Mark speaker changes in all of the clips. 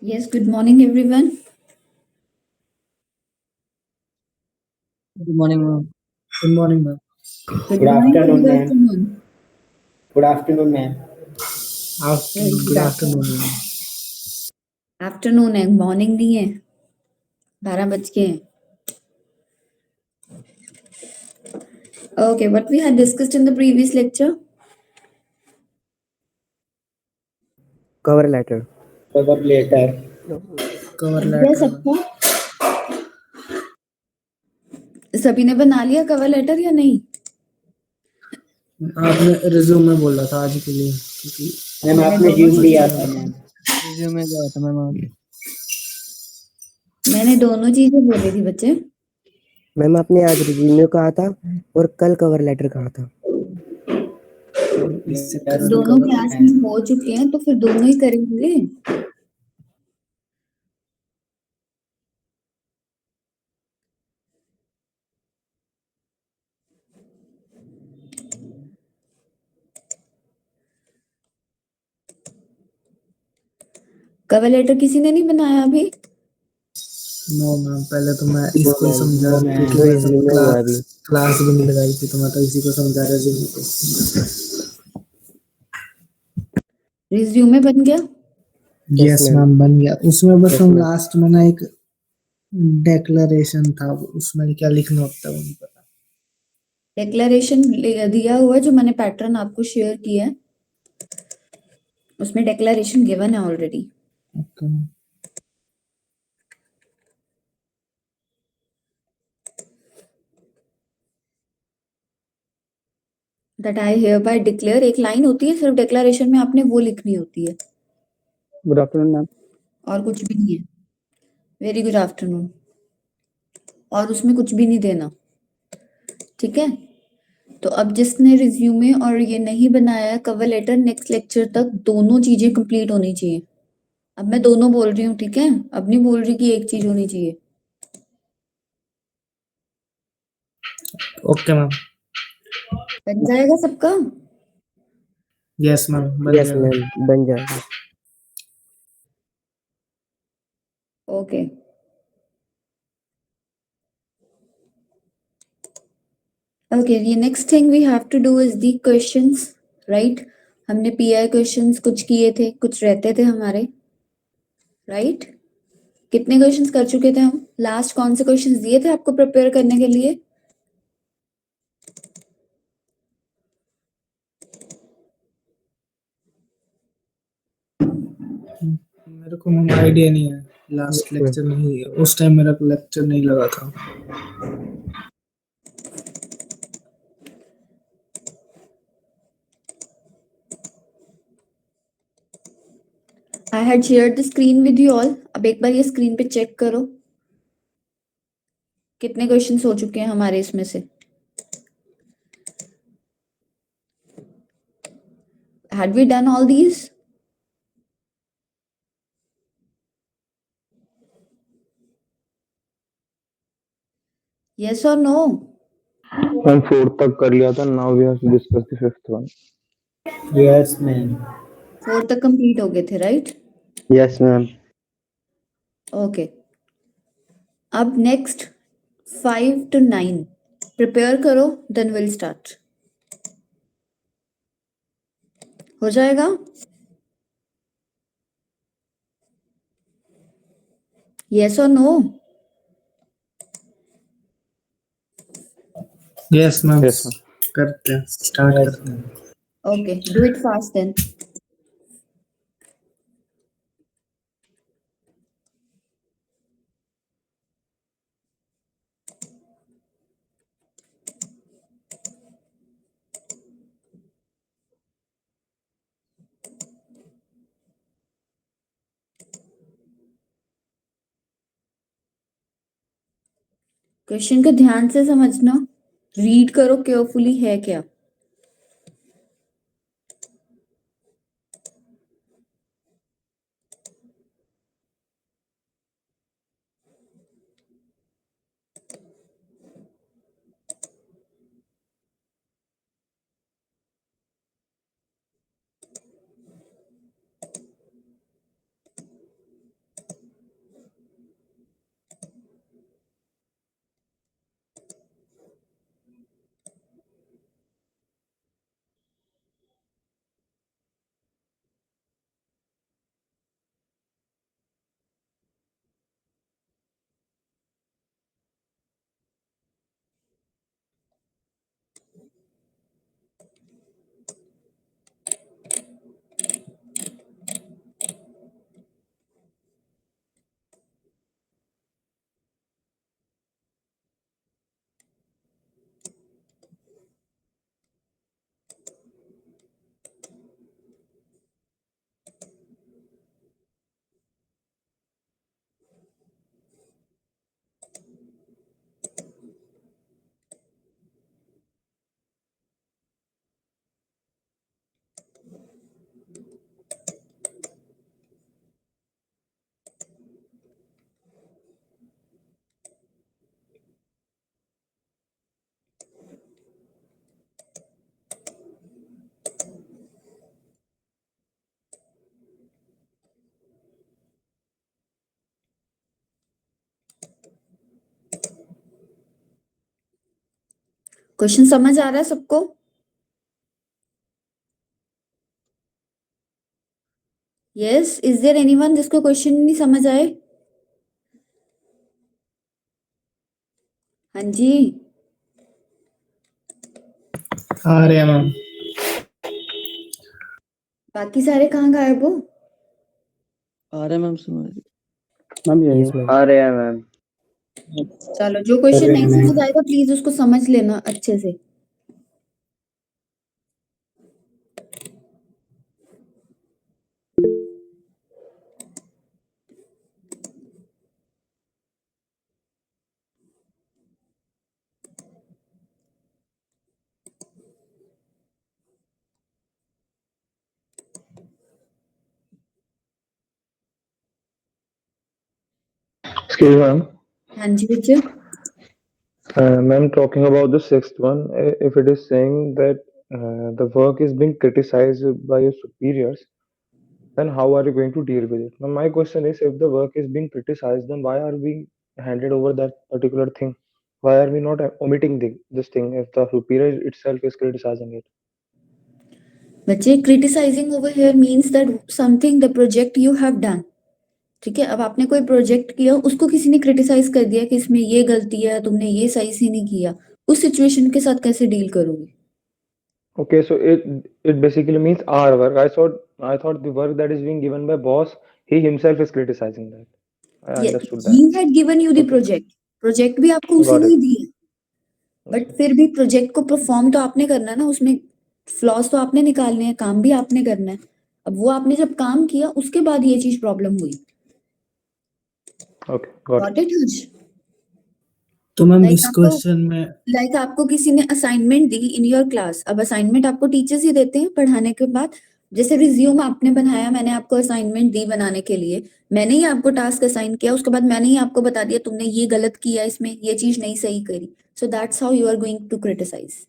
Speaker 1: Yes, good morning, everyone.
Speaker 2: Good morning, ma'am. Good morning, ma'am.
Speaker 1: Good
Speaker 3: Good
Speaker 1: morning or
Speaker 3: afternoon,
Speaker 1: good
Speaker 3: ma'am.
Speaker 1: afternoon?
Speaker 3: Good afternoon, ma'am.
Speaker 1: Very
Speaker 2: Afternoon.
Speaker 1: good
Speaker 2: Good afternoon,
Speaker 1: afternoon.
Speaker 2: ma'am.
Speaker 1: Afternoon है, morning नहीं है. 12 बज के हैं. Okay, what we had discussed in the previous lecture?
Speaker 4: Cover letter.
Speaker 3: Cover letter.
Speaker 2: Cover
Speaker 1: बन गया
Speaker 2: letter.
Speaker 1: सबका? सभी ने बना लिया कवर लेटर या नहीं?
Speaker 2: आपने रिज्यूम में बोला था आज के लिए क्योंकि
Speaker 3: मैम
Speaker 1: मैंने
Speaker 3: आपने
Speaker 1: दोनों
Speaker 3: ज्यूम
Speaker 1: चीजें
Speaker 3: दिया था
Speaker 1: बोली
Speaker 3: मैम.
Speaker 1: थी.
Speaker 4: रिज्यूमे गया था मैम आज।
Speaker 1: मैंने दोनों चीजें बोली थी बच्चे.
Speaker 4: मैम आपने आज रिज्यूमे कहा था और कल कवर लेटर कहा था।
Speaker 2: इस चक्कर
Speaker 3: Yes,
Speaker 2: में
Speaker 1: दोनों
Speaker 2: cover
Speaker 1: क्लास
Speaker 3: मैम.
Speaker 1: में हो चुके हैं तो फिर दोनों ही करेंगे. कवर लेटर किसी ने नहीं बनाया अभी?
Speaker 2: नो मैम, पहले तो मैं इसको ही
Speaker 3: मैम,
Speaker 2: समझा
Speaker 3: नो
Speaker 2: क्योंकि
Speaker 3: मैम.
Speaker 4: जो
Speaker 2: मैं सब
Speaker 4: रिज्यूमे हुआ है अभी।
Speaker 2: क्लास भी नहीं लगाई थी तो मैं तो इसी को समझा रिज्यूम को।
Speaker 1: रिज्यूमे बन गया?
Speaker 2: Yes
Speaker 4: ma'am.
Speaker 2: मैम, बन गया। उसमें बस
Speaker 4: यस
Speaker 2: हम
Speaker 4: मैम।
Speaker 2: लास्ट में ना एक डेक्लरेशन था, उसमें क्या लिखना होता है वो नहीं पता।
Speaker 1: डिक्लेरेशन दिया हुआ है जो मैंने पैटर्न आपको शेयर किया है. उसमें डिक्लेरेशन गिवन है already.
Speaker 2: Okay.
Speaker 1: That I hear bye declare एक लाइन होती है, सिर्फ डिक्लेरेशन में आपने वो लिखनी होती है.
Speaker 4: Good afternoon ma'am.
Speaker 1: और कुछ भी नहीं है. Very good afternoon. और उसमें कुछ भी नहीं देना. ठीक है. तो अब जिसने रिज्यूमे और ये नहीं बनाया है कवर लेटर, नेक्स्ट लेक्चर तक दोनों चीजें कंप्लीट होनी चाहिए. अब मैं दोनों बोल रही हूँ, ठीक है? अब नहीं बोल रही कि एक चीज होनी चाहिए.
Speaker 2: Okay ma'am.
Speaker 1: बन जाएगा सबका?
Speaker 2: यस मैम, बन
Speaker 4: यस
Speaker 2: जाएगा।
Speaker 4: मैम, बन जाएगा।
Speaker 1: Okay. Okay, the next thing we have to do is the questions, right? हमने PI questions कुछ किए थे, कुछ रहते थे हमारे, right? कितने क्वेश्चंस कर चुके थे हम? लास्ट कौन से क्वेश्चंस दिए थे आपको प्रिपेयर करने के लिए?
Speaker 2: मेरे को मैम आइडिया नहीं है, लास्ट लेक्चर नहीं, उस टाइम मेरा लेक्चर नहीं लगा था।
Speaker 1: I had shared the screen with you all. अब एक बार ये स्क्रीन पे चेक करो कितने क्वेश्चंस हो चुके हैं हमारे इसमें से. Had we done all these? Yes or no?
Speaker 5: Ma'am fourth तक कर लिया था, now we have to discuss the fifth one.
Speaker 3: Yes, ma'am.
Speaker 1: 4 तक कंप्लीट हो गए थे, राइट?
Speaker 5: Yes ma'am.
Speaker 1: ओके. अब नेक्स्ट 5 to 9 प्रिपेयर करो, देन विल स्टार्ट. हो जाएगा? Yes or no?
Speaker 2: Yes ma'am,
Speaker 5: yes ma'am.
Speaker 2: करते हैं, स्टार्ट
Speaker 3: Yes,
Speaker 2: करते हैं।
Speaker 3: ma'am.
Speaker 1: Okay, do it fast then. Question को ध्यान से समझना, रीड करो केयरफुली है क्या. क्वेश्चन समझ आ रहा है सबको? यस, इज देयर एनीवन जिसको क्वेश्चन नहीं समझ आए? हाँ जी,
Speaker 2: आ रहे हैं मैम।
Speaker 1: बाकी सारे कहाँ गायब हो?
Speaker 6: आ रहे मैम समझ।
Speaker 3: मैम यही
Speaker 4: यस मैम।
Speaker 3: आ रहे हैं मैम।
Speaker 1: चलो, जो क्वेश्चन
Speaker 3: रहे
Speaker 1: नहीं
Speaker 3: हैं।
Speaker 1: समझ आएगा प्लीज उसको समझ लेना अच्छे से।
Speaker 5: Excuse me, ma'am.
Speaker 1: हाँ जी बच्चे,
Speaker 5: Ma'am, talking about the sixth one, if it is saying that the work is being criticized by your superiors, then how are you going to deal with it? Now, my question is, if the work is being criticized, then why are we handed over that particular thing? Why are we not omitting this thing if the superior itself is criticizing it?
Speaker 1: बच्चे criticizing over here means that something the project you have done. ठीक है, अब आपने कोई project किया, उसको किसी ने क्रिटिसाइज कर दिया कि इसमें ये गलती है, तुमने ये सही से नहीं किया, उस सिचुएशन के साथ कैसे डील करोगे?
Speaker 5: Okay, so it basically means our work. I thought the work that is being given by boss, he himself is criticizing that. I understood
Speaker 1: he
Speaker 5: that.
Speaker 1: Had given you the
Speaker 5: Okay,
Speaker 1: project, project भी आपको उसी
Speaker 5: got
Speaker 1: ने
Speaker 5: it.
Speaker 1: ही दिया, but
Speaker 5: Okay.
Speaker 1: फिर भी project को perform तो आपने करना है ना, उसमें फ्लॉज तो आपने निकालने हैं, काम भी आपने करना है। अब वो आपने जब काम किया उसके बाद ये चीज प्रॉब्लम हुई।
Speaker 5: Okay, got
Speaker 1: got
Speaker 5: it.
Speaker 1: It Harsh?
Speaker 2: तो मैम
Speaker 1: लाइक
Speaker 2: इस
Speaker 1: आपको
Speaker 2: क्वेश्चन में
Speaker 1: आपको किसी ने assignment the in your class, अब असाइनमेंट आपको टीचर्स ही देते हैं पढ़ाने के बाद। जैसे रिज्यूम आपने बनाया, मैंने आपको असाइनमेंट दी बनाने के लिए, मैंने ही आपको टास्क असाइन किया, उसके बाद मैंने ही आपको बता दिया तुमने ये गलत किया, इसमें ये चीज नहीं सही करी। So that's how you are going to criticize.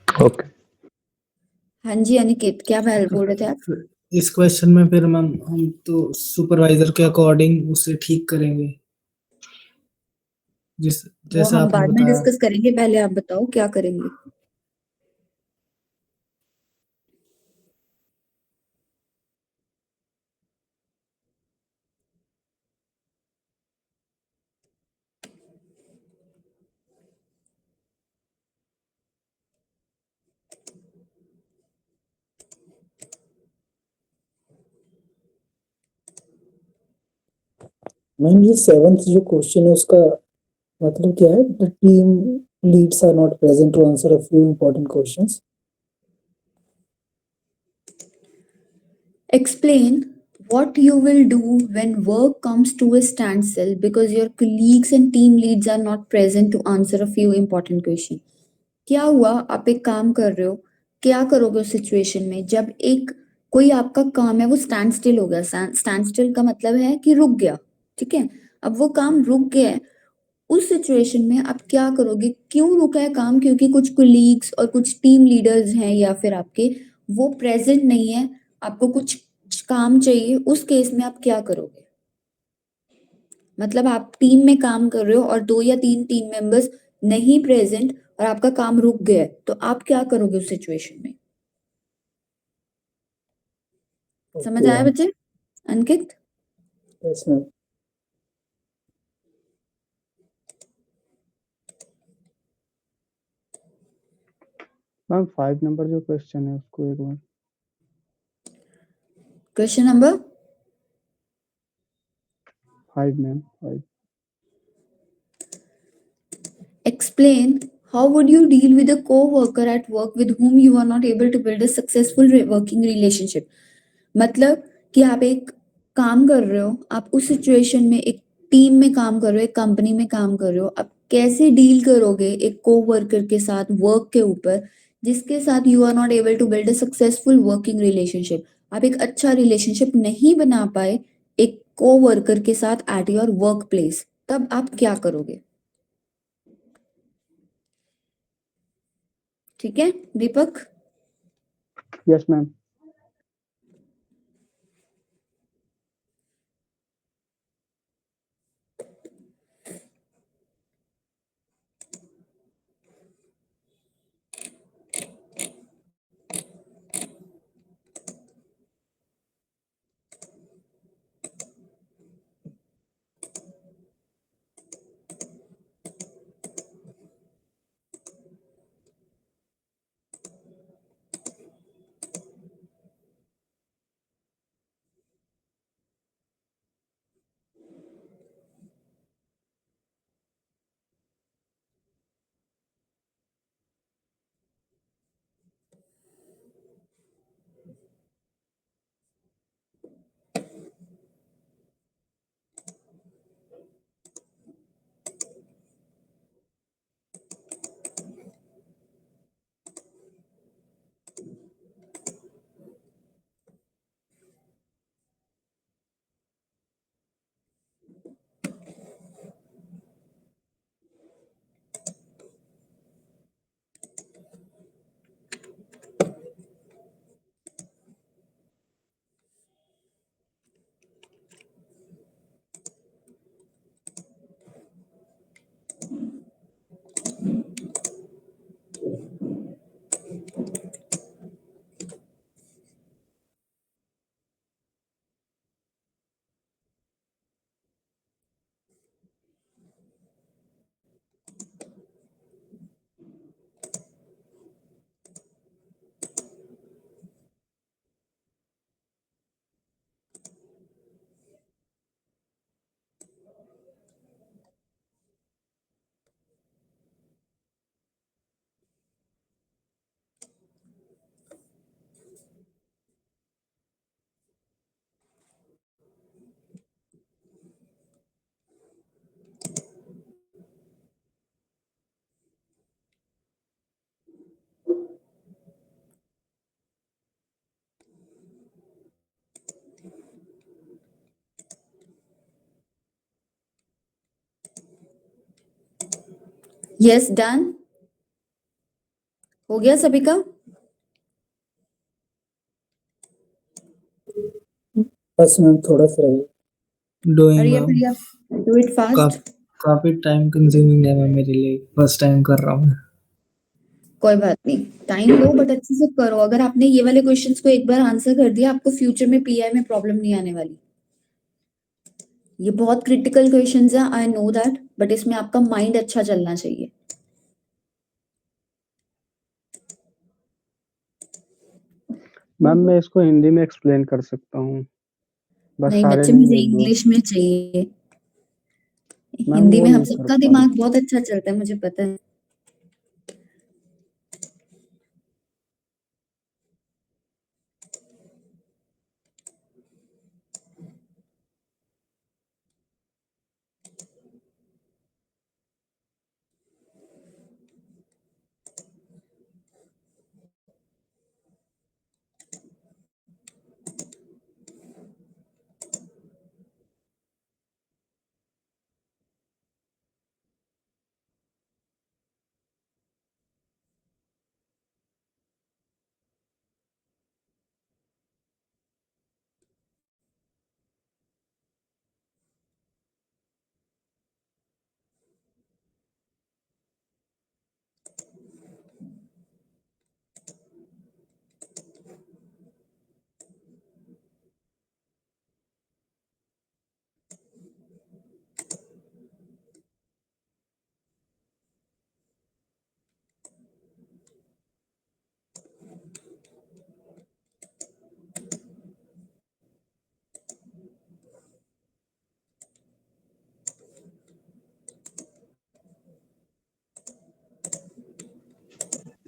Speaker 5: Okay.
Speaker 1: हाँ जी अनिकेत, क्या बोल रहे थे आप?
Speaker 2: इस क्वेश्चन में फिर मैम हम तो सुपरवाइजर के अकॉर्डिंग उसे ठीक करेंगे, जिस
Speaker 1: वो
Speaker 2: जैसा
Speaker 1: हम
Speaker 2: आपने
Speaker 1: बाद में
Speaker 2: बताया।
Speaker 1: डिस्कस करेंगे, पहले आप बताओ क्या करेंगे।
Speaker 7: मैम ये सेवंथ जो क्वेश्चन है उसका मतलब क्या है? The team leads are not present to answer a few important questions.
Speaker 1: Explain what you will do when work comes to a standstill because your colleagues and team leads are not present to answer a few important questions. क्या हुआ, आप एक काम कर रहे हो, क्या करोगे उस सिचुएशन में जब एक कोई आपका काम है वो स्टैंड स्टिल हो गया। स्टैंड स्टिल का मतलब है कि रुक गया। ठीक है, अब वो काम रुक गया है, उस सिचुएशन में आप क्या करोगे? क्यों रुका है काम? क्योंकि कुछ कोलीग्स और कुछ टीम लीडर्स हैं या फिर आपके, वो प्रेजेंट नहीं है, आपको कुछ काम चाहिए, उस केस में आप क्या करोगे? मतलब आप टीम में काम कर रहे हो और 2 या 3 टीम मेंबर्स नहीं प्रेजेंट और आपका काम रुक गया है, तो आप क्या करोगे उस सिचुएशन में? समझ आया बच्चे? Ankit?
Speaker 7: Yes ma'am.
Speaker 3: Ma'am 5 number जो क्वेश्चन है उसको एक बार।
Speaker 1: Question number
Speaker 3: 5 ma'am 5।
Speaker 1: Explain how would you deal with a co-worker at work with whom you are not able to build a successful working relationship? मतलब कि आप एक काम कर रहे हो, आप उस सिचुएशन में एक टीम में काम कर रहे हो, एक कंपनी में काम कर रहे हो, आप कैसे डील करोगे एक को-वर्कर के साथ वर्क के ऊपर, जिसके साथ you are not able to build a successful working relationship? आप एक अच्छा रिलेशनशिप नहीं बना पाए एक को-वर्कर के साथ एट योर वर्क प्लेस, तब आप क्या करोगे? ठीक है Deepak?
Speaker 3: Yes ma'am.
Speaker 1: Yes, done हो गया सभी का?
Speaker 7: बस मैम थोड़ा सा रही।
Speaker 2: Doing
Speaker 1: hurry
Speaker 2: ma'am.
Speaker 1: Up, do it fast.
Speaker 2: काफी टाइम कंज्यूमिंग है मैम मेरे लिए, फर्स्ट टाइम कर रहा हूँ।
Speaker 1: कोई बात नहीं, टाइम लो बट अच्छे से करो। अगर आपने ये वाले क्वेश्चंस को एक बार आंसर कर दिया, आपको फ्यूचर में पीआई में प्रॉब्लम नहीं आने वाली। ये बहुत क्रिटिकल क्वेश्चंस हैं, आई नो दैट, बट इसमें आपका माइंड अच्छा चलना चाहिए।
Speaker 3: मैम मैं इसको हिंदी में एक्सप्लेन कर सकता हूँ, बस
Speaker 1: नहीं
Speaker 3: सारे
Speaker 1: बच्चे,
Speaker 3: नहीं
Speaker 1: मुझे
Speaker 3: एक दो।
Speaker 1: इंग्लिश में चाहिए।
Speaker 3: मैम
Speaker 1: हिंदी
Speaker 3: वो
Speaker 1: में हम
Speaker 3: नहीं कर
Speaker 1: सबका
Speaker 3: पाऊँ।
Speaker 1: दिमाग बहुत अच्छा चलता है, मुझे पता है।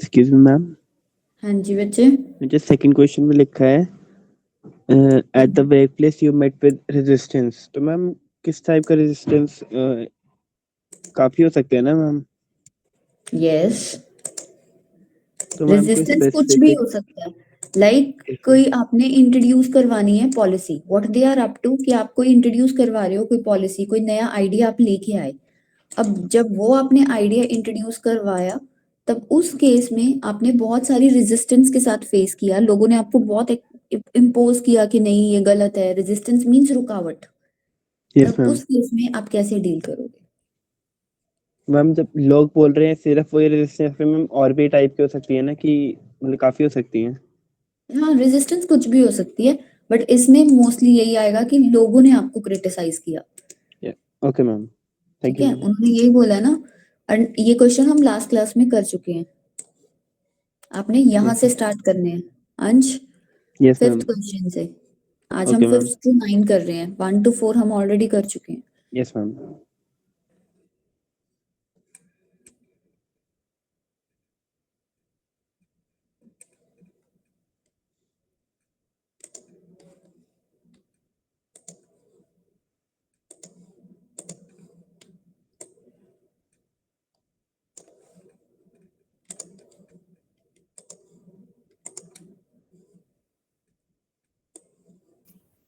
Speaker 6: एक्सक्यूज मी मैम,
Speaker 1: हाँ जी बच्चे।
Speaker 6: मुझे सेकंड क्वेश्चन में लिखा है at the work place you met with resistance. तो मैम किस टाइप का रेजिस्टेंस? काफी हो सकते हैं ना मैम?
Speaker 1: यस,
Speaker 6: तो मैम कोई
Speaker 1: रेजिस्टेंस कुछ भी
Speaker 6: स्पेसिफिक?
Speaker 1: हो सकता है। लाइक कोई आपने इंट्रोड्यूस करवानी है policy, what they are up to, कि आप कोई इंट्रोड्यूस करवा रहे हो कोई पॉलिसी, कोई नया आइडिया आप लेके आए। अब जब वो आपने आइडिया इंट्रोड्यूस करवाया, तब उस केस में आपने बहुत सारी रेजिस्टेंस के साथ फेस किया, लोगों ने आपको बहुत इम्पोज किया कि नहीं ये गलत है, रेजिस्टेंस मींस रुकावट।
Speaker 6: यस
Speaker 1: तब
Speaker 6: मैम।
Speaker 1: उस केस में आप कैसे डील करोगे?
Speaker 6: मैम जब लोग बोल रहे हैं सिर्फ वही रेजिस्टेंस पे, मैम और भी टाइप की हो सकती है ना, कि मतलब काफी हो सकती हैं?
Speaker 1: हाँ, रेजिस्टेंस कुछ भी हो सकती है, बट इसमें मोस्टली यही आएगा कि लोगों ने आपको क्रिटिसाइज किया।
Speaker 6: ओके मैम, थैंक
Speaker 1: ठीक
Speaker 6: यू
Speaker 1: है,
Speaker 6: मैम।
Speaker 1: उन्होंने यही बोला ना। और ये क्वेश्चन हम लास्ट क्लास में कर चुके हैं, आपने यहाँ से स्टार्ट करने हैं। अंश,
Speaker 6: यस मैम।
Speaker 1: फिफ्थ क्वेश्चन से। आज हम
Speaker 6: ओके मैम।
Speaker 1: फिफ्थ टू 9 कर रहे हैं, 1 to 4 हम ऑलरेडी कर चुके हैं।
Speaker 6: Yes ma'am.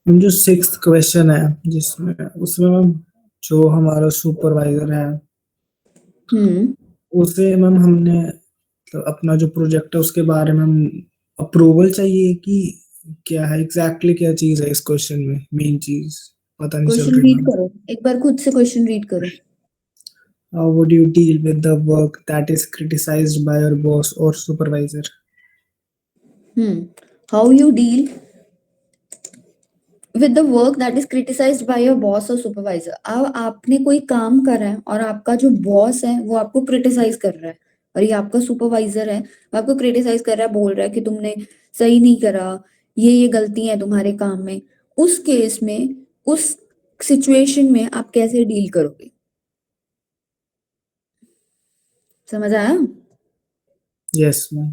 Speaker 2: हम जो सिक्स्थ क्वेश्चन है जिसमें उसमें मैम जो हमारा सुपरवाइजर है
Speaker 1: हम्म।
Speaker 2: उसे मैम हमने तो अपना जो प्रोजेक्ट है उसके बारे में हम अप्रूवल चाहिए कि क्या है एग्जैक्टली क्या चीज है इस क्वेश्चन में, मेन चीज पता नहीं चल
Speaker 1: क्वेश्चन
Speaker 2: रही
Speaker 1: रीड
Speaker 2: मैम।
Speaker 1: करो, एक बार खुद से क्वेश्चन रीड करो।
Speaker 2: How would you deal with the work that is criticized by your boss or supervisor?
Speaker 1: How you deal with the work that is criticised by your boss और supervisor. अब आपने कोई काम करा है और आपका जो बॉस है वो आपको क्रिटिसाइज कर रहा है, और ये आपका सुपरवाइजर है, वो आपको क्रिटिसाइज कर रहा है, बोल रहा है कि तुमने सही नहीं करा, ये गलती है तुम्हारे काम में। उस केस में, उस सिचुएशन में आप कैसे डील करोगे? समझ आया?
Speaker 2: Yes, ma'am.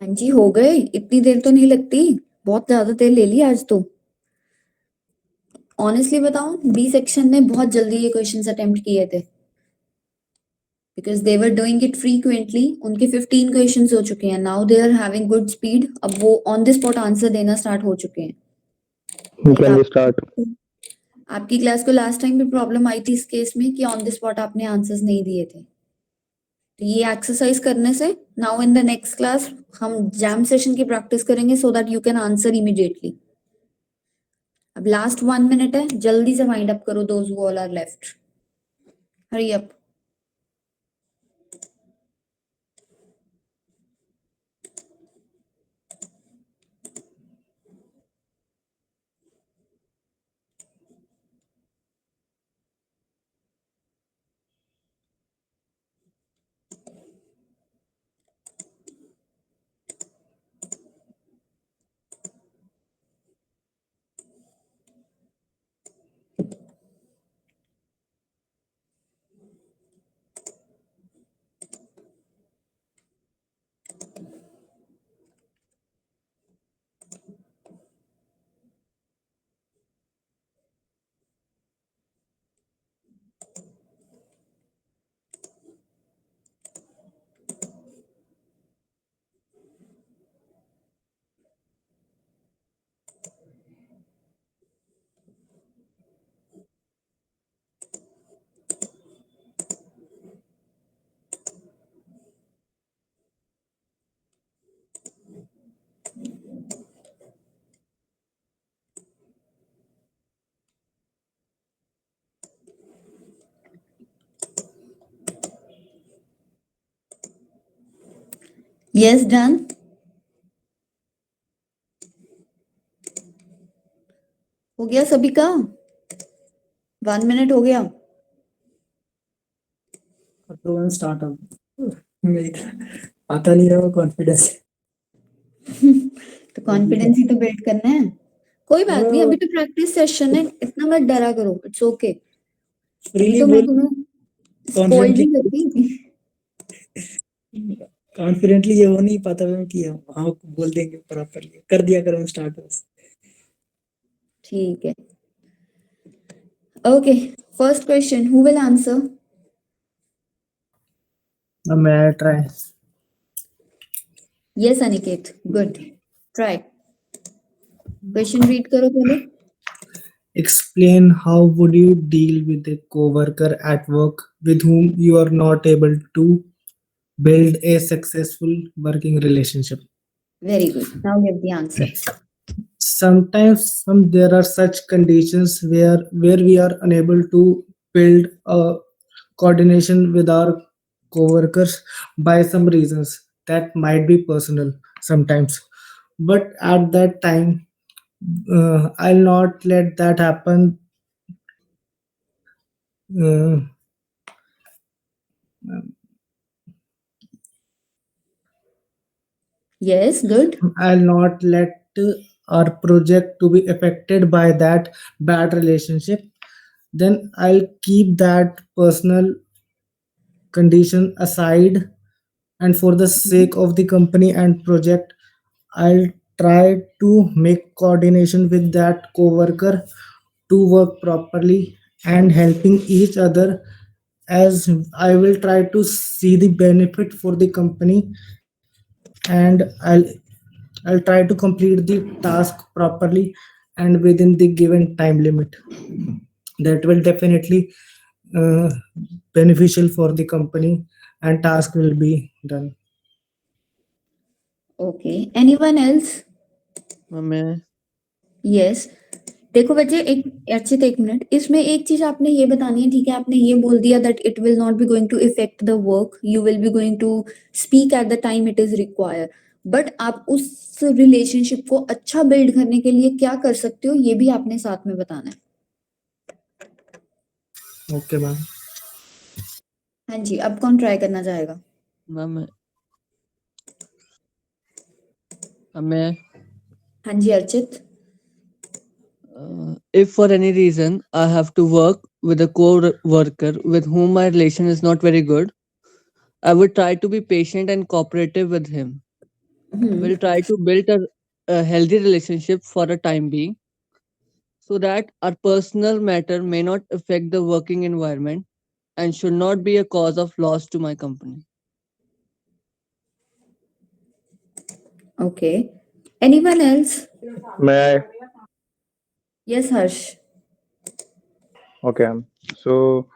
Speaker 1: हाँ जी, हो गए, इतनी देर तो नहीं लगती, बहुत ज्यादा देर ले ली आज तो। ऑनेस्टली बताऊं, बी सेक्शन ने बहुत जल्दी ये क्वेश्चंस अटेम्प्ट किए थे, because they were doing it frequently. उनके 15 क्वेश्चंस हो चुके हैं, now they are having good speed, अब वो ऑन द स्पॉट आंसर देना स्टार्ट हो चुके हैं। Like
Speaker 5: Can we start?
Speaker 1: आपकी क्लास को लास्ट टाइम भी प्रॉब्लम आई थी इस केस में कि ऑन द स्पॉट आपने आंसर्स नहीं दिए थे। तो ये एक्सरसाइज करने से now in the next class हम जैम सेशन की प्रैक्टिस करेंगे so that you can answer immediately. अब लास्ट 1 मिनट है, जल्दी से वाइंड अप करो those who all are left, hurry up. Yes, done. हो गया सभी का? 1 मिनट हो गया।
Speaker 7: तुरंत स्टार्ट अब मेरी आता नहीं रहा कॉन्फिडेंस।
Speaker 1: तो कॉन्फिडेंस ही तो बिल्ड करना है। कोई बात नहीं, अभी तो प्रैक्टिस सेशन है, इतना मत डरा करो, इट्स ओके। अभी
Speaker 7: फ्रीली
Speaker 1: तो मैं
Speaker 7: बोल,
Speaker 1: तुम्हें स्पॉइल
Speaker 7: कॉन्फिडेंटली
Speaker 1: नहीं करती।
Speaker 7: कॉन्फिडेंटली ये हो नहीं पाता मैं कि हाँ बोल देंगे प्रॉपरली, कर दिया करो स्टार्ट बस।
Speaker 1: ठीक है, okay. First question, who will answer?
Speaker 2: मैं try.
Speaker 1: Yes Aniket, good, try. Question read करो पहले।
Speaker 2: Explain how would you deal with a coworker at work with whom you are not able to build a successful working relationship.
Speaker 1: Very good, now give the answer.
Speaker 2: Sometimes there are such conditions where we are unable to build a coordination with our coworkers by some reasons that might be personal sometimes, but at that time I'll not let that happen. uh,
Speaker 1: Yes, good.
Speaker 2: I'll not let our project to be affected by that bad relationship. Then I'll keep that personal condition aside, and for the sake of the company and project, I'll try to make coordination with that coworker to work properly and helping each other, as I will try to see the benefit for the company, and I'll try to complete the task properly and within the given time limit. That will definitely uh, beneficial for the company and task will be done.
Speaker 1: Okay, anyone else?
Speaker 6: मैं
Speaker 1: Yes. देखो बच्चे, एक अर्चित, एक minute, इसमें एक चीज आपने ये बतानी है, ठीक है? आपने ये बोल दिया that it will not be going to affect the work, you will be going to speak at the time it is required, but आप उस रिलेशनशिप को अच्छा बिल्ड करने के लिए क्या कर सकते हो, ये भी आपने साथ में बताना है।
Speaker 2: Okay, ma'am.
Speaker 1: हाँ जी, अब कौन ट्राई करना चाहेगा?
Speaker 6: मैं
Speaker 1: हाँ जी Archit.
Speaker 6: if for any reason I have to work with a co-worker with whom my relation is not very good, I would try to be patient and cooperative with him.
Speaker 8: will try to build a healthy relationship for a time being, so that our personal matter may not affect the working environment and should not be a cause of loss to my company.
Speaker 1: Okay. Anyone else?
Speaker 5: May I?
Speaker 1: Yes, Harsh.
Speaker 5: Okay. So,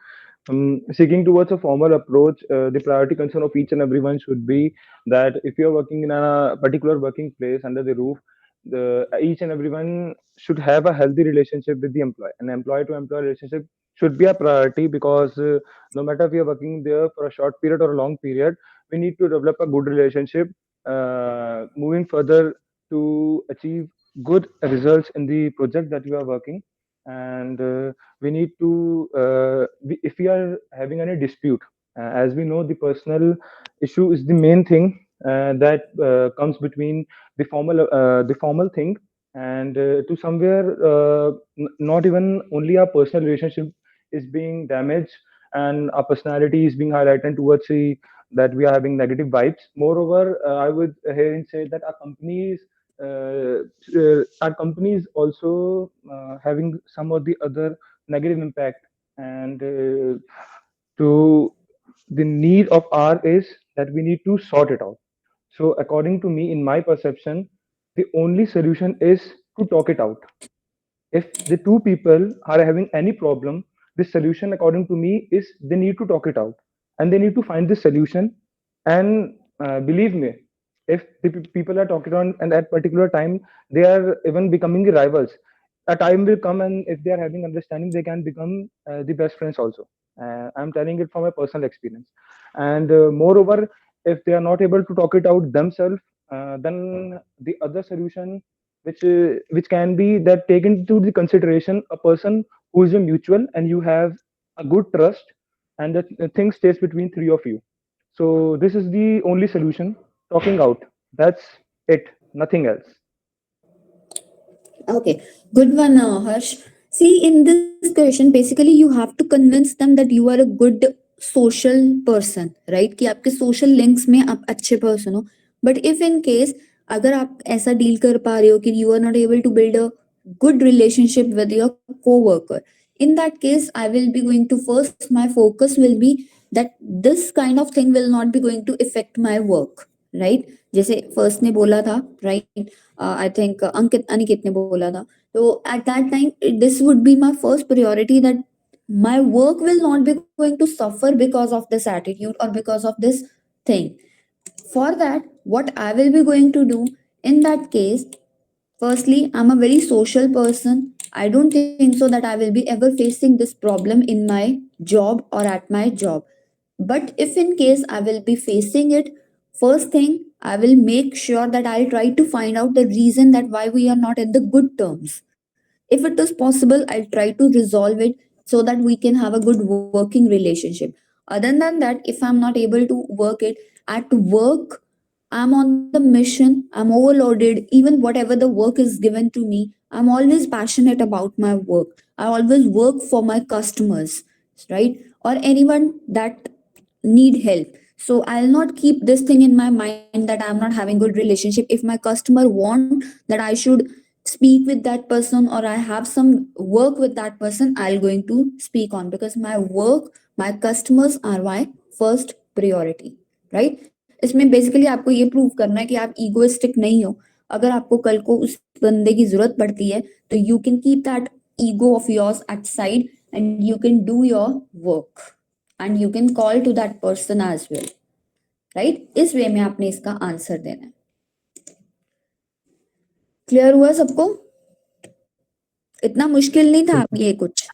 Speaker 5: seeking towards a formal approach, the priority concern of each and everyone should be that if you're working in a particular working place under the roof, each and everyone should have a healthy relationship with the employee. An employee to employee relationship should be a priority because no matter if you're working there for a short period or a long period, we need to develop a good relationship moving further to achieve good results in the project that we are working. And we need to if we are having any dispute, as we know the personal issue is the main thing that comes between the formal thing, and to somewhere not even only our personal relationship is being damaged and our personality is being highlighted towards the that we are having negative vibes. Moreover, I would here and say that our company is also having some of the other negative impact, and to the need of R is that we need to sort it out. So according to me, in my perception, the only solution is to talk it out. If the two people are having any problem, the solution according to me is they need to talk it out and they need to find the solution. And believe me, if the people are talking on and at particular time they are even becoming the rivals, a time will come and if they are having understanding they can become the best friends also. I'm telling it from a personal experience. And moreover, if they are not able to talk it out themselves, then the other solution which can be that taken into the consideration a person who is a mutual and you have a good trust, and the thing stays between three of you. So this is the only solution, talking out. That's it, nothing else.
Speaker 1: Okay, good one, Harsh. See, in this question, basically, you have to convince them that you are a good social person, right? कि आपके social links में आप अच्छे person हो. But if in case अगर आप ऐसा deal कर पा रहे हो कि you are not able to build a good relationship with your co-worker, in that case, I will be going to first, my focus will be that this kind of thing will not be going to affect my work, right? जैसे first ने बोला था, right? I think Aniket ने बोला था. So at that time, this would be my first priority, that my work will not be going to suffer because of this attitude or because of this thing. For that, what I will be going to do in that case, firstly, I'm a very social person. I don't think so that I will be ever facing this problem in my job or at my job. But if in case I will be facing it, first thing I will make sure that I'll try to find out the reason that why we are not in the good terms. If it is possible, I'll try to resolve it so that we can have a good working relationship. Other than that, if I'm not able to work it at work, I'm on the mission, I'm overloaded, even whatever the work is given to me, I'm always passionate about my work. I always work for my customers, right? Or anyone that need help. So I'll not keep this thing in my mind that I'm not having good relationship. If my customer want that I should speak with that person or I have some work with that person, I'll going to speak on, because my work, my customers are my first priority, right? इसमें basically आपको ये prove करना है कि आप egoistic नहीं हो. अगर आपको कल को उस बंदे की जरूरत पड़ती है तो you can keep that ego of yours eight side and you can do your work and you can call to that person as well, right? इस वे में आपने इसका आंसर देना है. क्लियर हुआ सबको? इतना मुश्किल नहीं था ये कुछ.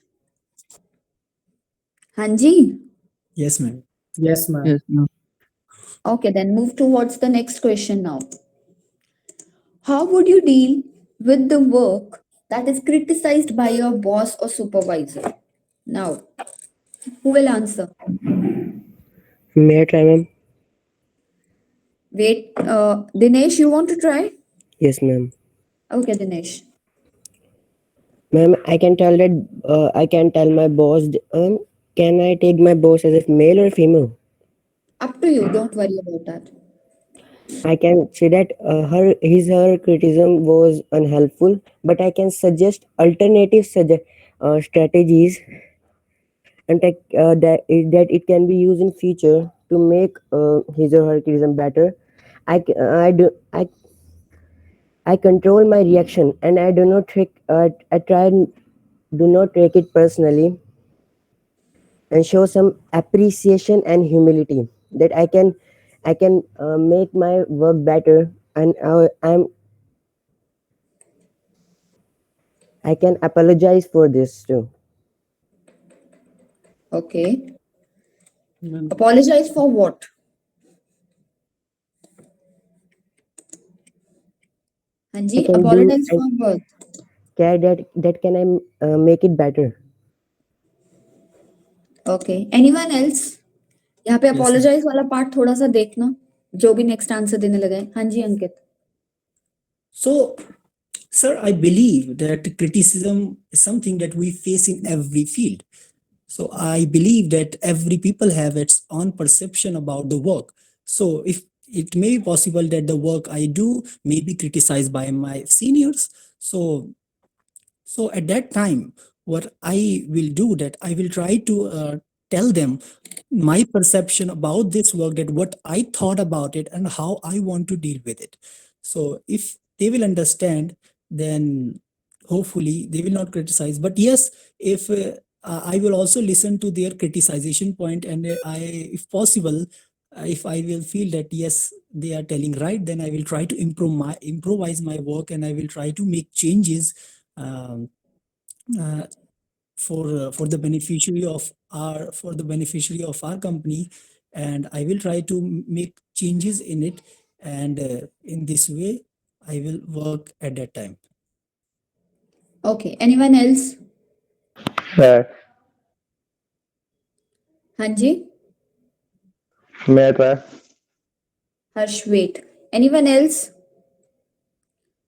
Speaker 1: हाँ जी.
Speaker 7: Yes, ma'am.
Speaker 2: Yes, ma'am.
Speaker 8: Yes, ma'am.
Speaker 1: Okay, then move towards the next question now. How would you deal with the work that is criticized by your boss or supervisor? Now, who will answer?
Speaker 4: May I try, ma'am?
Speaker 1: Wait, Dinesh, you want to try?
Speaker 4: Yes, ma'am.
Speaker 1: Okay, Dinesh.
Speaker 4: Ma'am, I can tell that I can tell my boss. Can I take my boss as a male or female?
Speaker 1: Up to you. Don't worry about that.
Speaker 4: I can say that her criticism was unhelpful, but I can suggest alternative strategies and that it can be used in future to make his or her criticism better. I control my reaction and I do not I try and do not take it personally and show some appreciation and humility that I can make my work better and I can apologize for this too.
Speaker 1: Okay.
Speaker 2: Ma'am,
Speaker 1: Apologize for what? हाँ जी,
Speaker 4: I can do
Speaker 1: apologize
Speaker 4: and
Speaker 1: for what?
Speaker 4: care that can I make it better.
Speaker 1: Okay. Anyone else? यहाँ पे
Speaker 2: yes, ma'am.
Speaker 1: apologize वाला part थोड़ा सा देखना, जो भी next answer देने लगा है। हाँ जी अंकित।
Speaker 9: So, sir, I believe that criticism is something that we face in every field. So I believe that every people have its own perception about the work. So if it may be possible that the work I do may be criticized by my seniors. So at that time, what I will do that I will try to tell them my perception about this work, that what I thought about it and how I want to deal with it. So if they will understand, then hopefully they will not criticize. But yes, if I will also listen to their criticization point, and if possible, if I will feel that yes, they are telling right, then I will try to improvise my work, and I will try to make changes um, uh, for the beneficiary of our company, and I will try to make changes in it, and in this way I will work at that time.
Speaker 1: Okay. Anyone else?
Speaker 5: Yeah,
Speaker 1: हाँ जी,
Speaker 5: may I try?
Speaker 1: Harsh, wait. Anyone else?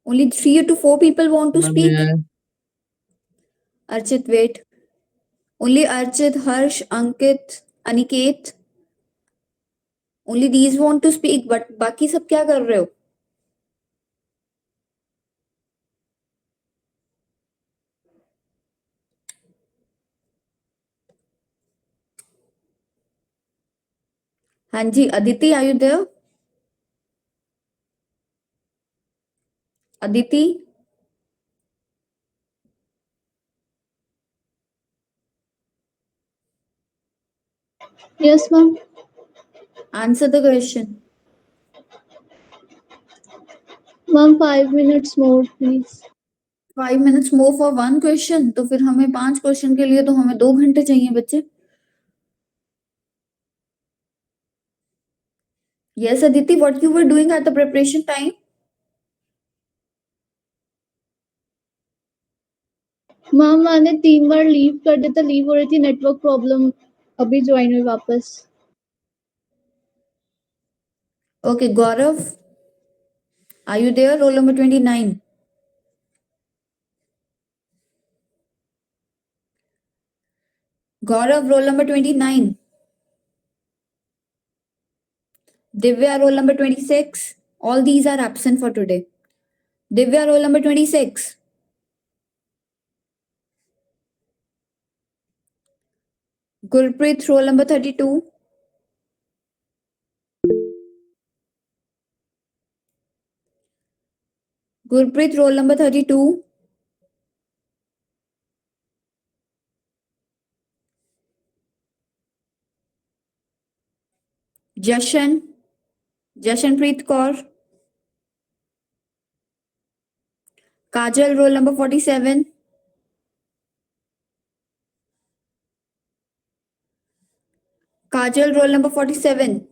Speaker 1: Only 3 to 4 people want to
Speaker 8: Ma'am,
Speaker 1: speak.
Speaker 8: may I?
Speaker 1: Archit, wait. Only Archit, Harsh, Ankit, Aniket. Only these want to speak, but बाकी सब क्या कर रहे हो? हाँ जी, Aditi, are you there? Aditi?
Speaker 10: Yes, ma'am.
Speaker 1: Answer the question.
Speaker 10: Ma'am, 5 minutes more, please.
Speaker 1: 5 minutes more for one question. तो फिर हमें 5 क्वेश्चन के लिए तो हमें 2 घंटे चाहिए बच्चे. Yes, Aditi, what you were doing at the preparation time?
Speaker 10: Ma'am मैंने 3 बार लीव कर दिया था, लीव हो रही थी, नेटवर्क प्रॉब्लम, अभी ज्वाइन हुई वापस.
Speaker 1: Okay, Gaurav, are you there? Roll number 29. Gaurav, roll number 29. Divya, roll number 26. All these are absent for today. Divya, roll number 26. Gurpreet, roll number 32. Gurpreet, roll number 32. Jashanpreet Kaur. Kajal, roll number 47. Kajal, roll number 47.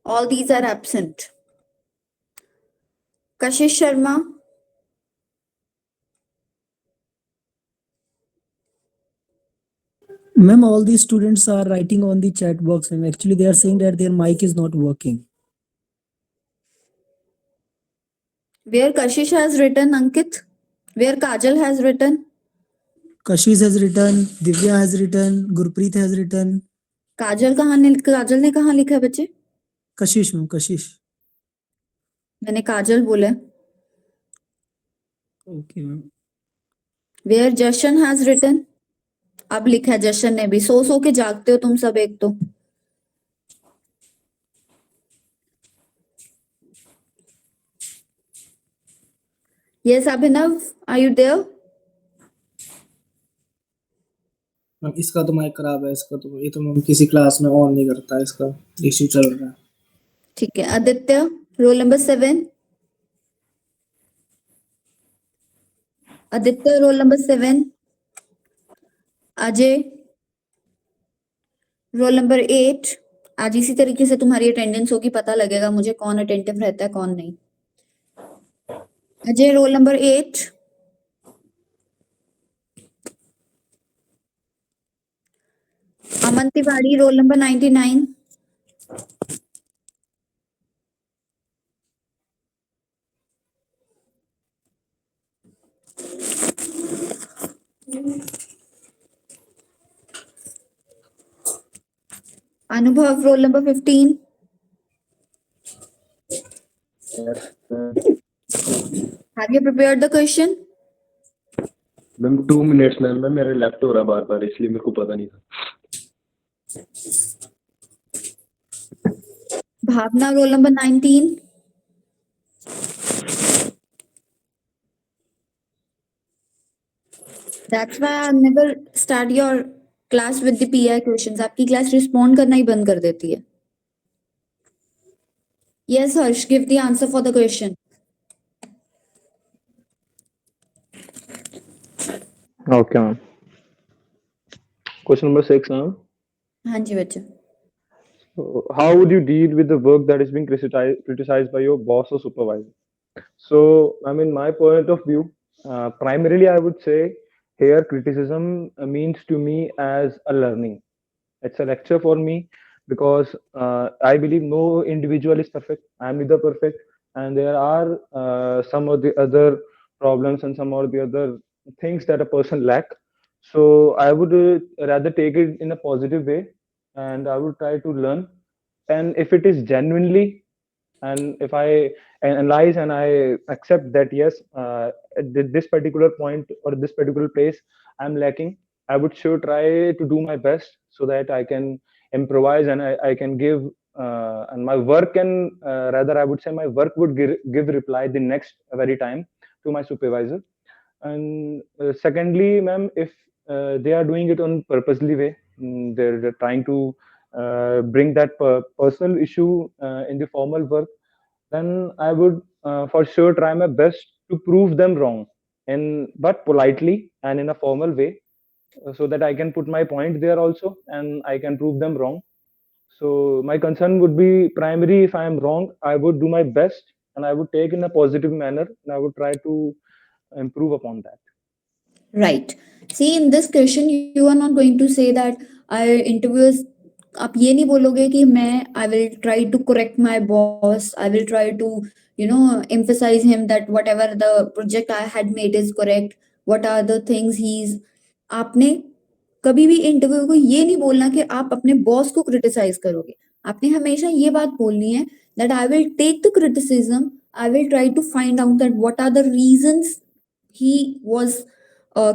Speaker 1: All these are absent. Kashish Sharma.
Speaker 9: Ma'am, all these students are writing on the chat box, and actually they are saying that their mic is not working.
Speaker 1: Where Kashish has written, Ankit? Where Kajal has written?
Speaker 9: Kashish has written, Divya has written, Gurpreet has written.
Speaker 1: काजल ने कहाँ लिखा है बच्चे?
Speaker 9: कशिश ma'am, कशिश।
Speaker 1: मैंने काजल बोला है।
Speaker 9: Okay ma'am.
Speaker 1: Where Jashan has written, अब लिखा है जशन ने भी। सो के जागते हो तुम सब एक तो। Yes Abhinav, are you there?
Speaker 2: Ma'am इसका तो माइक खराब है, इसका तो ये तो मैम किसी क्लास में ऑन नहीं करता, इसका इश्यू चल रहा है।
Speaker 1: ठीक है, Aditya roll number 7। Aditya roll number 7। Ajay roll number 8। आज इसी तरीके से तुम्हारी अटेंडेंस होगी, पता लगेगा मुझे कौन अटेंटिव रहता है कौन नहीं। Ajay roll number 8। अमन तिवारी रोल नंबर 99। अनुभव roll number 15। Have you prepared the question?
Speaker 11: Ma'am 2 minutes ma'am, मेरा लेफ्ट हो रहा बार बार, इसलिए मेरे को पता नहीं था।
Speaker 1: भावना roll number 19। That's why I never start your class with the PI questions. आपकी क्लास रिस्पॉन्ड करना ही बंद कर देती है। Yes, Harsh, give the answer for the question.
Speaker 5: Okay, ma'am. Question number 6, ma'am.
Speaker 1: हाँ जी बच्चे।
Speaker 5: So, how would you deal with the work that is being criticized by your boss or supervisor? So, I mean, my point of view, primarily, I would say here criticism means to me as a learning. It's a lecture for me because I believe no individual is perfect. I'm neither perfect, and there are some of the other problems and some of the other things that a person lack. So I would rather take it in a positive way, and I would try to learn. And if it is genuinely, and if I analyze and I accept that yes, at this particular point or this particular place I'm lacking, I would sure try to do my best so that I can improvise and I can give and my work can rather I would say my work would give reply the next very time to my supervisor. And secondly, ma'am, if they are doing it on purposely way, they're trying to bring that personal issue in the formal work, then I would for sure try my best to prove them wrong, and but politely and in a formal way, so that I can put my point there also and I can prove them wrong. So my concern would be primary, if I am wrong, I would do my best and I would take in a positive manner and I would try to improve upon that.
Speaker 1: Right. See, in this question, you are not going to say that our interviewers, आप ये नहीं बोलोगे कि मैं I will try to correct my boss, I will try to emphasize him that whatever the project I had made is correct, what are the things he's आपने कभी भी interview को ये नहीं बोलना कि आप अपने बॉस को क्रिटिसाइज करोगे। आपने हमेशा ये बात बोलनी है that I will take the criticism, I will try to find out that what are the reasons he was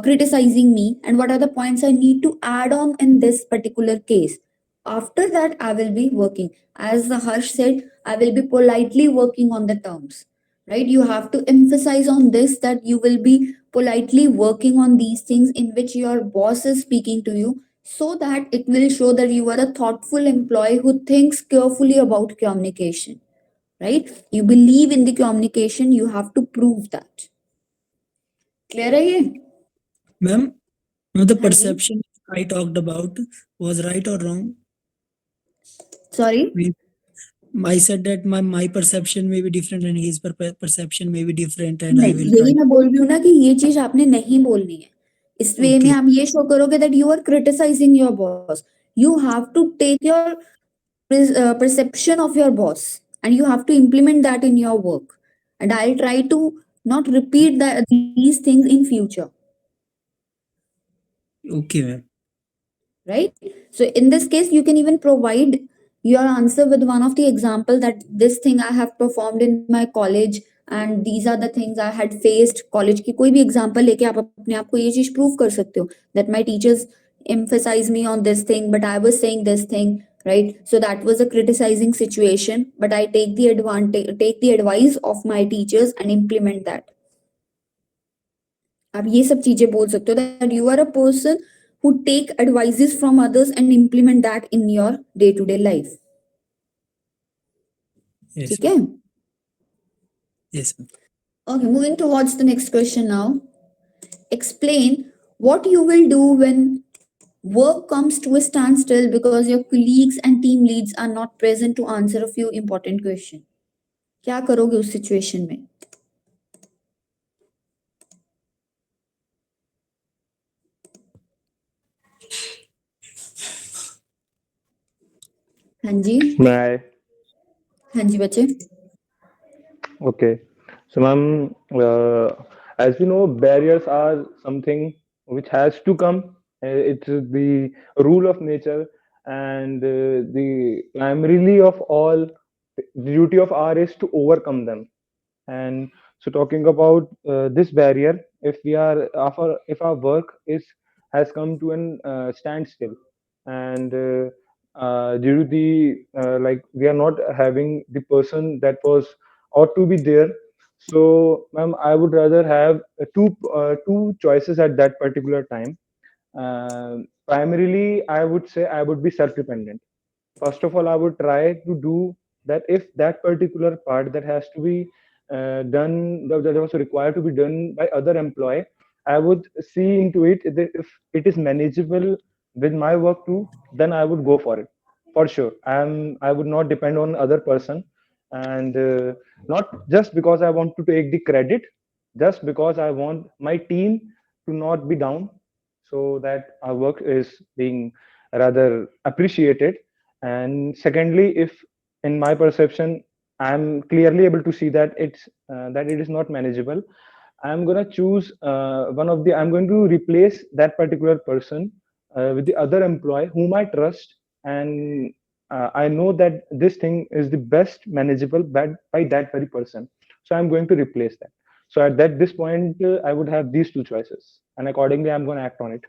Speaker 1: criticizing me and what are the points I need to add on in this particular case. After that, I will be working. As Harsh said, I will be politely working on the terms, right? You have to emphasize on this that you will be politely working on these things in which your boss is speaking to you, so that it will show that you are a thoughtful employee who thinks carefully about communication, right? You believe in the communication, you have to prove that. Clear है ये?
Speaker 9: Ma'am, the
Speaker 1: हाँ जी।
Speaker 9: perception I talked about was right or wrong?
Speaker 1: Sorry?
Speaker 9: I said that my perception may be different and his perception may be different and I
Speaker 1: नहीं,
Speaker 9: will
Speaker 1: यही
Speaker 9: try.
Speaker 1: मैं बोल रही हूँ ना कि ये चीज आपने नहीं बोलनी है। इस वे में
Speaker 9: Okay.
Speaker 1: आप ये शो करोगे that you are criticizing your boss. You have to take your perception of your boss and you have to implement that in your work. And I'll try to not repeat these things in future.
Speaker 9: Okay, ma'am.
Speaker 1: Right? So in this case, you can even provide your answer with one of the example that this thing I have performed in my college and these are the things I had faced. College की कोई भी example लेके आप अपने आप को ये चीज prove कर सकते हो that my teachers emphasize me on this thing but I was saying this thing, right? So that was a criticizing situation, but I take the advice of my teachers and implement that. आप ये सब चीजें बोल सकते हो that you are a person who take advices from others and implement that in your day-to-day life.
Speaker 9: Yes.
Speaker 1: ठीक है?
Speaker 9: Yes.
Speaker 1: Okay, moving towards the next question now. Explain what you will do when work comes to a standstill because your colleagues and team leads are not present to answer a few important questions. क्या करोगे उस situation में? हाँ जी,
Speaker 5: May I?
Speaker 1: हाँ जी बच्चे.
Speaker 5: Okay. So, ma'am, as we know, barriers are something which has to come. It's the rule of nature, and the primarily of all, the duty of R is to overcome them. And so, talking about this barrier, if our work has come to an standstill, and due to the like we are not having the person that was ought to be there. So, ma'am, I would rather have two choices at that particular time. Primarily, I would say I would be self-dependent. First of all, I would try to do that if that particular part that has to be done, that was required to be done by other employee, I would see into it that if it is manageable with my work too, then I would go for it for sure. I would not depend on other person, and not just because I want to take the credit, just because I want my team to not be down, so that our work is being rather appreciated. And secondly, if in my perception I'm clearly able to see that it is not manageable, I'm going to choose I'm going to replace that particular person with the other employee whom I trust, and I know that this thing is the best manageable by that very person, so I'm going to replace that. So at this point, I would have these two choices, and accordingly I'm going to act on it.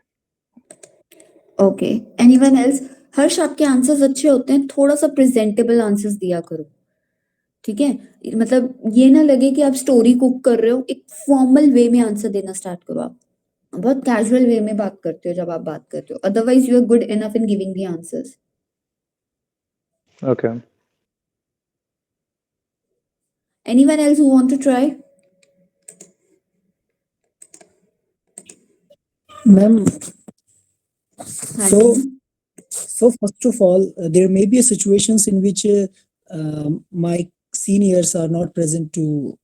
Speaker 1: Okay. Anyone else? हर्ष आपके answers अच्छे होते हैं, थोड़ा सा presentable answers दिया करो, ठीक है? मतलब ये ना लगे कि आप स्टोरी कुक कर रहे हो, एक फॉर्मल वे में आंसर देना स्टार्ट करो. आप बहुत कैजुअल वे में बात करते हो जब आप बात करते हो, otherwise you are good enough in giving the answers.
Speaker 5: Okay.
Speaker 1: Anyone else who want to try?
Speaker 7: Ma'am,
Speaker 1: हाँ
Speaker 7: so
Speaker 1: ji.
Speaker 7: so first of all, there may be situations in which my seniors are not present to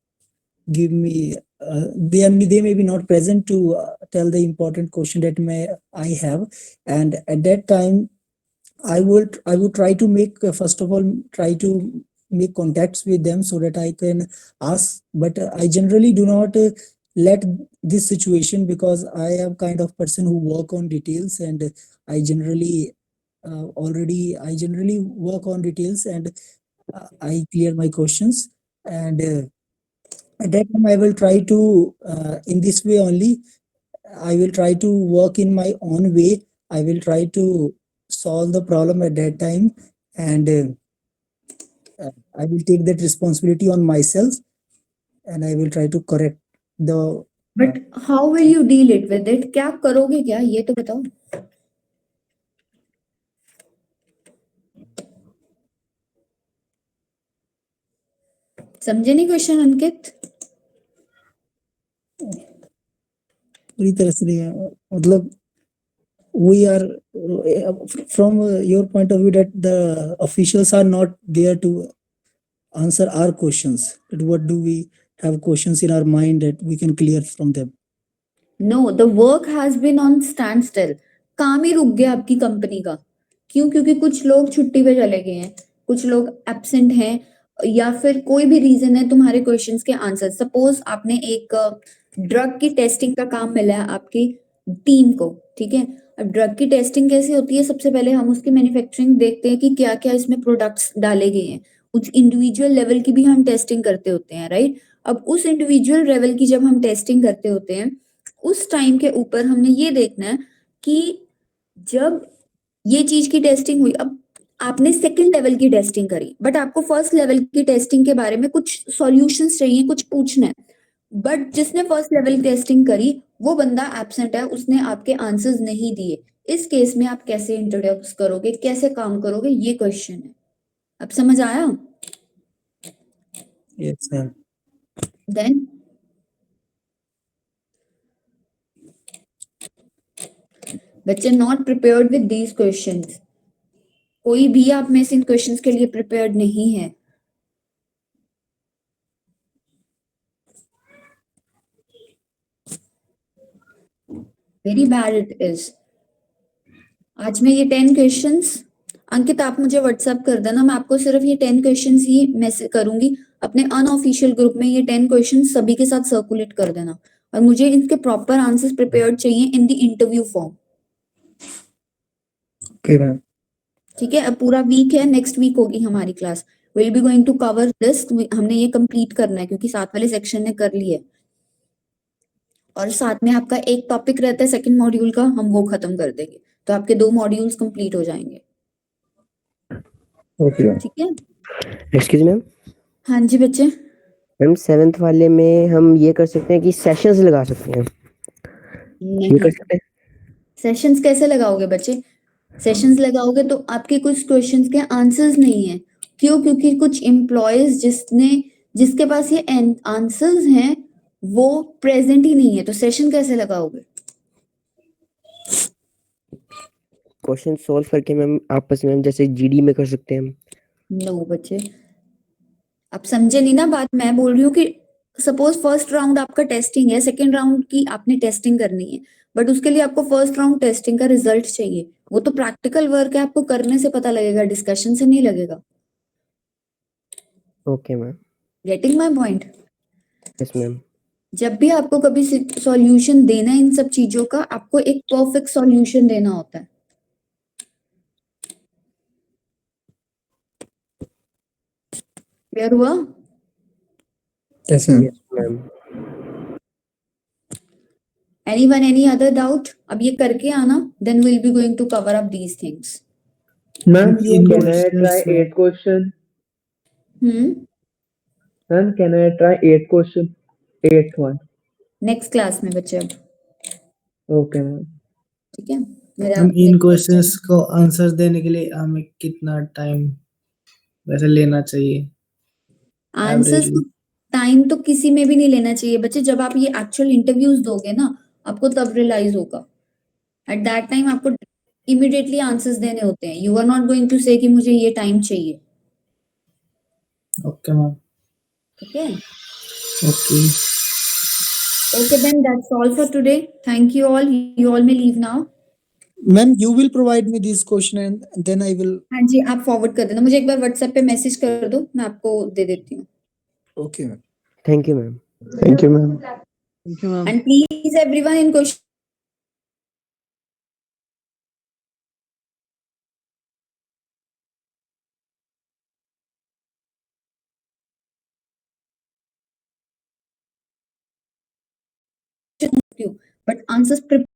Speaker 7: give me. They may be not present to tell the important question that I have, and at that time, I would try to make first of all try to make contacts with them so that I can ask. But I generally do not let this situation, because I am kind of person who work on details, and I generally work on details, and I clear my questions, and at that time I will try to in this way only. I will try to work in my own way. I will try to solve the problem at that time, and I will take that responsibility on myself, and I will try to correct the.
Speaker 1: But how will you deal it with it? क्या करोगे क्या, ये तो बताओ. समझे नहीं question अंकित?
Speaker 7: पूरी तरह से नहीं है, मतलब we are from your point of view that the officials are not there to answer our questions. But what do we have questions in our mind that we can clear from them?
Speaker 1: No, the work has been on standstill. काम ही रुक गया आपकी company का. क्यों? क्योंकि कुछ लोग छुट्टी पे चले गए हैं, कुछ लोग एब्सेंट हैं, या फिर कोई भी रीजन है तुम्हारे क्वेश्चंस के आंसर. सपोज आपने एक ड्रग की टेस्टिंग का काम मिला है आपकी टीम को, ठीक है? अब ड्रग की टेस्टिंग कैसे होती है, सबसे पहले हम उसकी मैन्युफैक्चरिंग देखते हैं कि क्या क्या इसमें प्रोडक्ट्स डाले गए हैं, उस इंडिविजुअल लेवल की भी हम टेस्टिंग करते होते हैं, राइट। अब उस इंडिविजुअल लेवल की जब हम टेस्टिंग करते होते हैं, उस टाइम के ऊपर हमने ये देखना है कि जब ये चीज की टेस्टिंग हुई, अब आपने सेकंड लेवल की टेस्टिंग करी, बट आपको फर्स्ट लेवल की टेस्टिंग के बारे में कुछ सॉल्यूशंस चाहिए, कुछ पूछना है, बट जिसने फर्स्ट लेवल टेस्टिंग करी वो बंदा एब्सेंट है, उसने आपके आंसर्स नहीं दिए। इस केस में आप कैसे इंट्रोड्यूस करोगे, कैसे काम करोगे, ये क्वेश्चन है। अब समझ आया?
Speaker 7: Yes, ma'am.
Speaker 1: देन बच्चे not prepared with these questions, कोई भी आप में से इन क्वेश्चंस के लिए प्रिपेयर्ड नहीं है। Very bad it is. आज मैं ये 10 क्वेश्चंस, अंकित आप मुझे व्हाट्सएप कर देना, मैं आपको सिर्फ ये 10 क्वेश्चंस ही मैसेज करूंगी अपने अनऑफिशियल ग्रुप में। ये 10 क्वेश्चंस सभी के साथ सर्कुलेट कर देना, और मुझे इनके प्रॉपर आंसर्स प्रिपेयर्ड चाहिए in the interview form.
Speaker 7: Okay, ma'am.
Speaker 1: ठीक है, अब पूरा वीक है, नेक्स्ट वीक होगी हमारी क्लास, will be going to cover this. हमने ये कंप्लीट करना है क्योंकि साथ वाले सेक्शन ने कर लिया है, और साथ में आपका एक टॉपिक रहता है सेकंड मॉड्यूल का, हम वो खत्म कर देंगे, तो आपके 2 मॉड्यूल्स कंप्लीट हो जाएंगे।
Speaker 7: Okay, ma'am.
Speaker 1: ठीक है,
Speaker 4: एक्सक्यूज मैम।
Speaker 1: हाँ जी बच्चे।
Speaker 4: मैम 7th वाले में हम ये कर सकते हैं कि सेशंस लगा सकते हैं, ये कर
Speaker 1: नहीं,
Speaker 4: सकते हैं।
Speaker 1: सेशंस कैसे लगाओगे बच्चे? सेशंस लगाओगे तो आपके कुछ क्वेश्चंस के आंसर्स नहीं है। क्यों? क्योंकि कुछ एम्प्लॉयज जिसके पास ये आंसर्स हैं वो प्रेजेंट ही नहीं है, तो सेशन कैसे लगाओगे?
Speaker 4: क्वेश्चन सॉल्व करके मैम आपस में जैसे जीडी में कर सकते हैं हम।
Speaker 1: नो बच्चे, आप समझे नहीं ना बात। मैं बोल रही हूँ कि सपोज फर्स्ट राउंड आपका टेस्टिंग है, सेकेंड राउंड की आपने टेस्टिंग करनी है, बट उसके लिए आपको फर्स्ट राउंड टेस्टिंग का रिजल्ट चाहिए। वो तो प्रैक्टिकल वर्क है, आपको करने से पता लगेगा, डिस्कशन से नहीं लगेगा।
Speaker 4: Okay ma'am.
Speaker 1: Getting my point?
Speaker 4: Yes ma'am.
Speaker 1: जब भी आपको कभी सॉल्यूशन देना है इन सब चीजों का, आपको एक परफेक्ट सॉल्यूशन देना होता है। क्लियर हुआ?
Speaker 7: Yes, ma'am.
Speaker 4: Yes ma'am.
Speaker 1: Anyone any other doubt? अब ये करके आना, then will be going to cover up these things.
Speaker 2: Ma'am,
Speaker 7: You
Speaker 2: in
Speaker 7: can
Speaker 2: questions,
Speaker 7: I try
Speaker 2: ma'am.
Speaker 7: 8 question?
Speaker 2: Ma'am, can I try 8 question? 8th one.
Speaker 1: Next class में बच्चे। अब
Speaker 2: Okay, ma'am.
Speaker 1: ठीक है, मेरा
Speaker 2: हम इन क्वेश्चंस को आंसर देने के लिए हमें कितना टाइम वैसे लेना चाहिए?
Speaker 1: Answers
Speaker 2: Averagely.
Speaker 1: टाइम तो किसी में भी नहीं लेना चाहिए बच्चे। जब आप ये एक्चुअल इंटरव्यूज दोगे ना, आपको तब रियलाइज होगा। एट दैट टाइम आपको इमीडिएटली आंसर्स देने होते हैं। You are not going to say कि मुझे ये टाइम चाहिए।
Speaker 2: Okay, ma'am.
Speaker 1: ठीक है,
Speaker 2: Okay.
Speaker 1: okay then that's all for today. Thank you all. You all may leave now.
Speaker 7: Ma'am, you will provide me this question and then I will.
Speaker 1: हाँ जी, आप forward कर देना, मुझे एक बार व्हाट्सएप पे मैसेज कर दो, मैं आपको दे देती हूँ।
Speaker 7: Okay, ma'am.
Speaker 4: Thank you ma'am.
Speaker 3: Thank you ma'am.
Speaker 8: Thank you, ma'am.
Speaker 1: And please everyone in question but answers